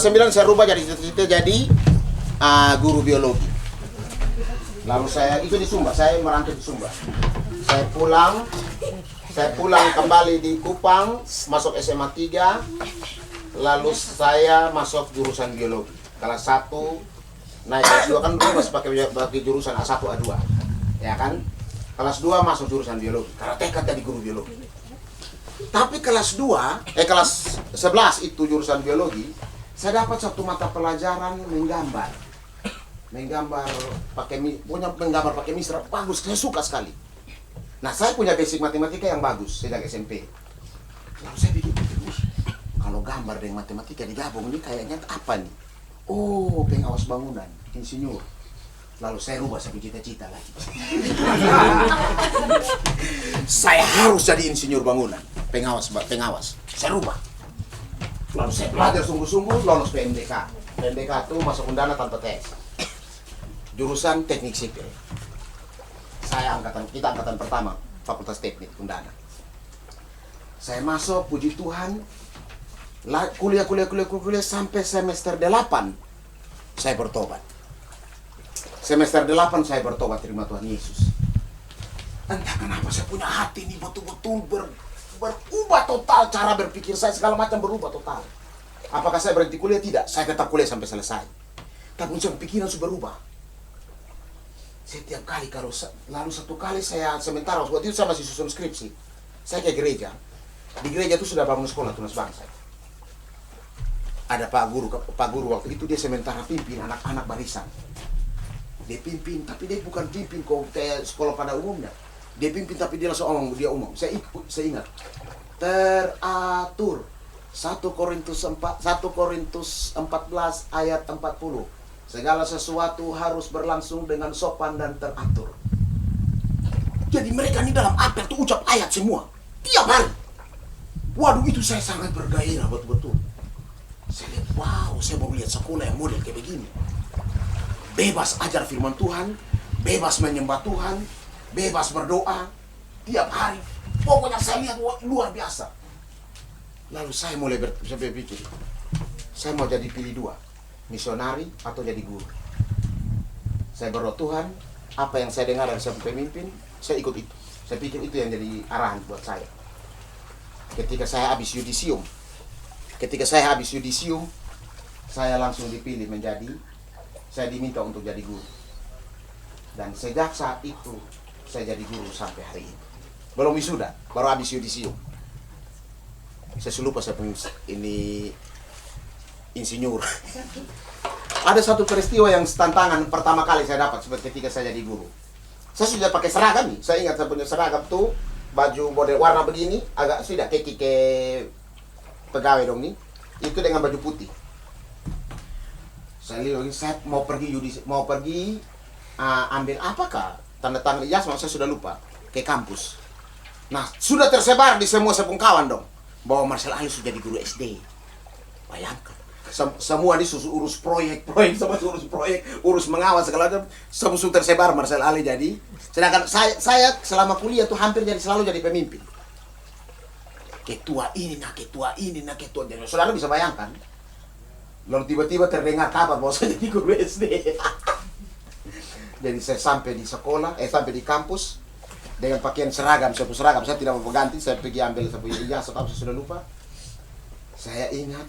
kelas 9 saya rubah jadi cita-cita jadi guru biologi. Lalu saya itu di Sumba, saya merantau di Sumba. Saya pulang kembali di Kupang, masuk SMA 3. Lalu saya masuk jurusan biologi. Kelas 1 naik kelas 2 kan dulu masih pakai jurusan A1 A2. Ya kan? Kelas 2 masuk jurusan biologi. Karena tekad jadi guru biologi. Tapi kelas 11 itu jurusan biologi, saya dapat satu mata pelajaran menggambar pakai misra bagus, saya suka sekali. Nah, saya punya basic matematika yang bagus sejak SMP. Lalu saya pikir, kalau gambar dengan matematika digabung ini kayaknya apa nih? Oh, pengawas bangunan, insinyur. Lalu saya rubah sampai cita-cita lagi. Saya harus jadi insinyur bangunan, pengawas. Saya rubah. Lalu saya belajar sungguh-sungguh, lolos PMDK. PMDK itu masuk Undana tanpa tes. Jurusan teknik sipil. Kita angkatan pertama, Fakultas Teknik Undana. Saya masuk, puji Tuhan, kuliah sampai semester 8 saya bertobat. Semester 8 saya bertobat, terima Tuhan Yesus. Entah kenapa saya punya hati ini betul-betul berubah total, cara berpikir saya segala macam berubah total. Apakah saya berhenti kuliah? Tidak, saya tetap kuliah sampai selesai. Tapi pikiran sudah berubah. Setiap kali lalu satu kali saya sementara waktu itu saya masih susun skripsi. Saya ke gereja. Di gereja itu sudah bangun sekolah tunas bangsa. Ada Pak Guru waktu itu dia sementara pimpin anak-anak barisan. Dia pimpin, tapi dia bukan pimpin kayak sekolah pada umumnya. Dia pimpin tapi dia langsung dia umum. Saya ingat. Teratur 1 Korintus 14 ayat 40. Segala sesuatu harus berlangsung dengan sopan dan teratur. Jadi mereka ini dalam apel tuh ucap ayat semua tiap hari. Waduh, itu saya sangat bergairah betul-betul. Saya lihat, wow, saya mau lihat sekolah yang model kayak begini. Bebas ajar firman Tuhan, bebas menyembah Tuhan, bebas berdoa tiap hari. Pokoknya saya lihat luar biasa. Lalu saya mulai berpikir, saya mau jadi pilih dua, misionari atau jadi guru. Saya berdoa, Tuhan, apa yang saya dengar dari seorang pemimpin, saya ikut itu. Saya pikir itu yang jadi arahan buat saya. Ketika saya habis yudisium, saya langsung dipilih saya diminta untuk jadi guru. Dan sejak saat itu, saya jadi guru sampai hari ini. Belum wisuda, baru habis yudisium. Saya lupa ini insinyur. Ada satu peristiwa yang tantangan pertama kali saya dapat ketika saya jadi guru. Saya sudah pakai seragam nih. Saya ingat saya punya seragam tuh, baju model warna begini, agak sudah kayak pegawai dong nih. Itu dengan baju putih. Saya mau pergi ambil apakah tanda tangan ijazah, saya sudah lupa, ke kampus. Nah, sudah tersebar di semua sepungkawan dong bahwa Marcel Ali sudah jadi guru SD. Bayangkan, semua disuruh urus proyek, urus mengawas segala macam, semua tersebar Marcel Ali jadi. Sedangkan saya selama kuliah tuh hampir selalu jadi pemimpin. Ketua ini. Jadi saudara bisa bayangkan. Lalu tiba-tiba terdengar kabar bahwa saya jadi guru SD. Jadi saya sampai di sekolah, sampai di kampus dengan pakaian seragam, saya tidak mau ganti, saya pergi ambil ijazah, saya sudah lupa. Saya ingat,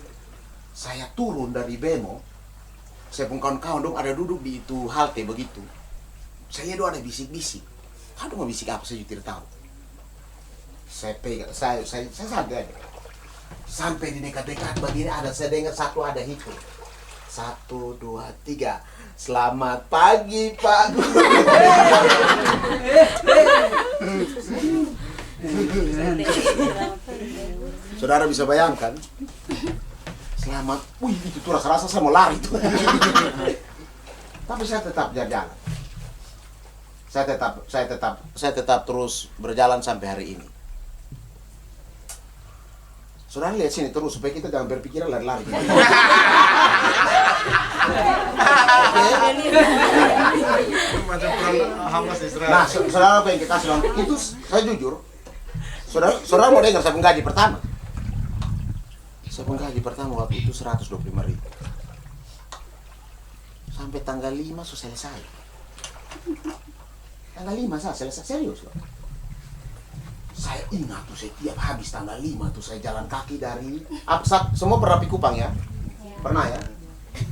saya turun dari bemo, saya pun kawan-kawan dong ada duduk di itu halte begitu. Saya lihat ada bisik-bisik. Aduh, mau bisik apa saya juga tidak tahu. Saya pegang, saya sadar. Sampai di dekat-dekat begini saya dengar ada hitung. 1, 2, 3. Selamat pagi Pak Guru. Saudara bisa bayangkan? Selamat. Wih, itu tuh rasa-rasa saya mau lari tuh. Tapi saya tetap jalan. Saya tetap terus berjalan sampai hari ini. Saudara lihat sini terus supaya kita jangan berpikiran lari-lari. Nah, saudara apa yang kita kasih itu saya jujur. Saudara mau dengar saya penggaji pertama. Saya penggaji pertama waktu itu 125.000. Sampai tanggal 5 sudah selesai. Tanggal 5 saya selesai, serius loh. Saya ingat tuh setiap habis tanggal 5 tuh saya jalan kaki dari semua pernah pi Kupang ya? Pernah ya?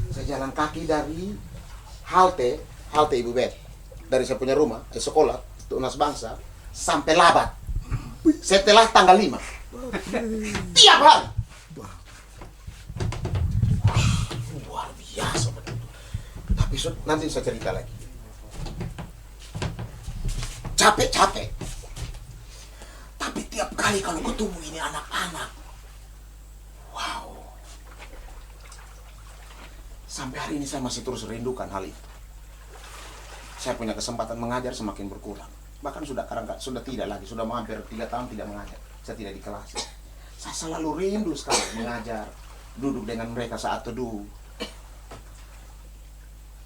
Saya jalan kaki dari halte Ibu Bet. Dari saya punya rumah, sekolah, Tunas Bangsa, sampai Labat. Setelah tanggal 5. Tiap hari. Luar biasa betul. Tapi nanti saya cerita lagi. Capek. Tapi tiap kali kalau ketemu ini anak-anak, wow. Sampai hari ini saya masih terus rindukan hal itu. Saya punya kesempatan mengajar semakin berkurang. Bahkan sudah tidak lagi, sudah hampir 3 tahun tidak mengajar. Saya tidak di kelas. Saya selalu rindu sekali mengajar, duduk dengan mereka saat teduh.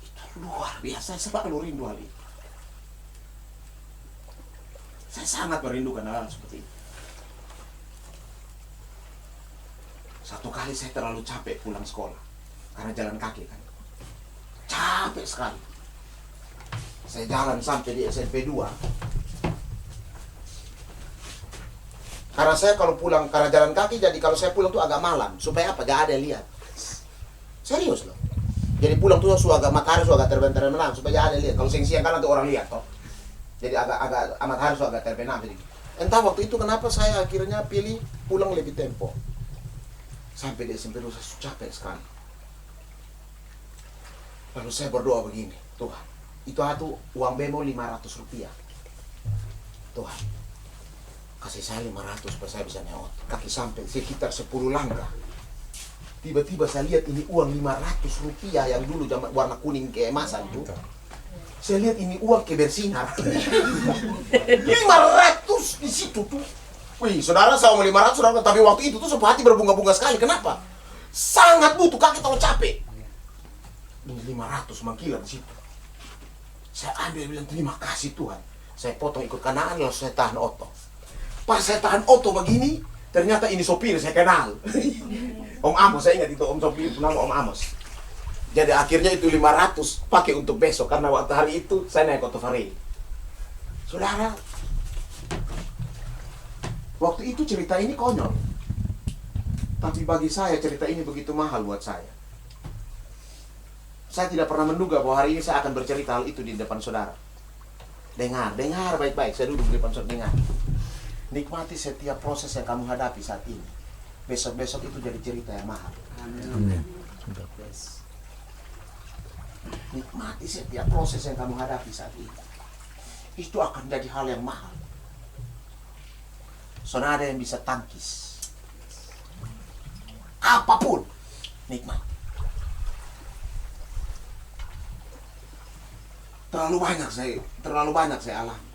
Itu luar biasa, saya selalu rindu hal itu. Saya sangat merindukan hal seperti itu. Satu kali saya terlalu capek pulang sekolah karena jalan kaki kan. Capek sekali. Saya jalan sampai di SMP 2. Karena saya kalau pulang karena jalan kaki, jadi kalau saya pulang tuh agak malam. Supaya apa? Gak ada yang lihat. Serius loh. Jadi pulang tuh agak matahari agak terbenam supaya gak ada yang lihat. Kalau siang kan nanti orang lihat toh. Jadi agak amat harus agak terbenam. Jadi entah waktu itu kenapa saya akhirnya pilih pulang lebih tempo. Sampai di SMP 2 saya capek sekali. Lalu saya berdoa begini, Tuhan, itu uang bemo 500 rupiah. Tuhan, kasih saya 500 supaya saya bisa nyawa. Kaki sampai sekitar 10 langkah. Tiba-tiba saya lihat ini uang 500 rupiah yang dulu warna kuning keemasan itu. Saya lihat ini uang kebersinar. 500 di situ tuh. Wih, saudara saya mau 500, saudara, tapi waktu itu tuh semua hati berbunga-bunga sekali. Kenapa? Sangat butuh, kaki terlalu capek. Ini 500 mengkilat di situ. Saya ambil bilang terima kasih Tuhan. Saya potong ikut kanan lalu saya tahan oto. Pas saya tahan oto begini, ternyata ini sopir saya kenal. Om Amos, saya ingat itu Om sopir nama Om Amos. Jadi akhirnya itu 500 pakai untuk besok karena waktu hari itu saya naik Oto Fare. Saudara, waktu itu cerita ini konyol. Tapi bagi saya cerita ini begitu mahal buat saya. Saya tidak pernah menduga bahwa hari ini saya akan bercerita hal itu di depan saudara. Dengar baik-baik. Saya duduk di depan saudara, dengar. Nikmati setiap proses yang kamu hadapi saat ini. Besok-besok itu jadi cerita yang mahal. Amin. Yes. Nikmati setiap proses yang kamu hadapi saat ini. Itu akan jadi hal yang mahal. Saudara ada yang bisa tangkis. Apapun, nikmat. Terlalu banyak saya alami.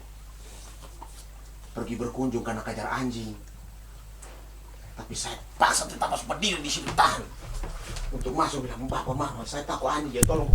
Pergi berkunjung karena kejar anjing. Tapi saya paksa tetap harus berdiri di situ tahan. Untuk masuk bilang, Bapak, Mama, saya takut anjing, ya tolong